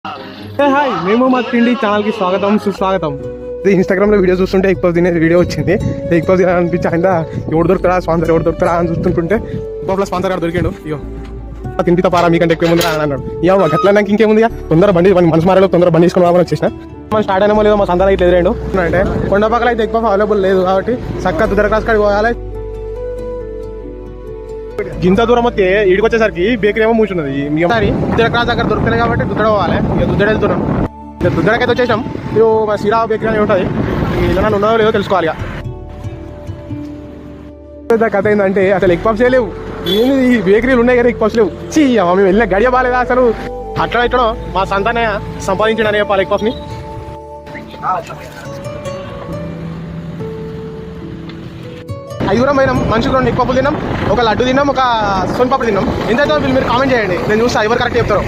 Hi, మేము మా తిండి ఛానల్కి స్వాగతం సుస్వాగతం. ఇన్స్టాగ్రామ్లో వీడియో చూస్తుంటే ఎగ్ పఫ్ తినే వీడియో వచ్చింది. ఎగ్ పఫ్ తినాలనిపించి ఆయన ఎవడు దొరుకుతారా స్పాన్సర్ అని చూస్తుంటుంటే పఫ్లో స్పాన్సర్ గారు దొరికాడు. ఇగో తిండి తపారా మీకంటే ఎక్కువ ముందు అని అన్నాడు. ఇక గట్లా నాకు ఇంకేముంది, తొందర బండి మనసు మారేలో తొందర బండి తీసుకుని రావాలని వచ్చేసిన. మనం స్టార్ట్ అయినా లేదో మా సంతానం అయితే ఎదురేండు అంటే కొండ పక్కల అయితే ఎగ్ పఫ్ అవైలబుల్ లేదు కాబట్టి చక్కగా దుద్దర క్లాస్ కాడికి పోవాలి. గింత దూరం వస్తే ఇడికి వచ్చేసరికి బేకరీ ఏమో మూసున్నది. దుద్దర క్రాస్ దగ్గర దొరుకుతున్నాయి కాబట్టి దుద్దడ పోవాలి. ఇక దుద్దడ వెళ్తున్నాం. ఇక దుద్దడకైతే వచ్చేసాం. మీరు మా శ్రీరామ బేకరీ అని ఉంటుంది, ఇలా ఉన్నదో లేదో తెలుసుకోవాలి. ఇక కథ ఏంటంటే అసలు ఎగ్ పఫ్స్ లేవు, ఏంది ఈ బేకరీలు ఉన్నాయి కానీ ఎగ్ పఫ్స్ లేవు. మేము వెళ్ళిన గడియ బాగాలేదా అసలు. అట్లా ఇట్లా మా సంతానే సంపాదించడం అనే చెప్పాలి ఎగ్ పఫ్ని. ఐదుగురం పోయినాం, మనిషికి 2 ఎగ్ పఫ్లు తిన్నాం, ఒక లడ్డు తిన్నాం, ఒక సోన్ పాపడి తిన్నాం. ఎంత వీళ్ళు మీరు కామెంట్ చేయండి, నేను చూస్తా ఎవరు కరెక్ట్ చెప్తారు.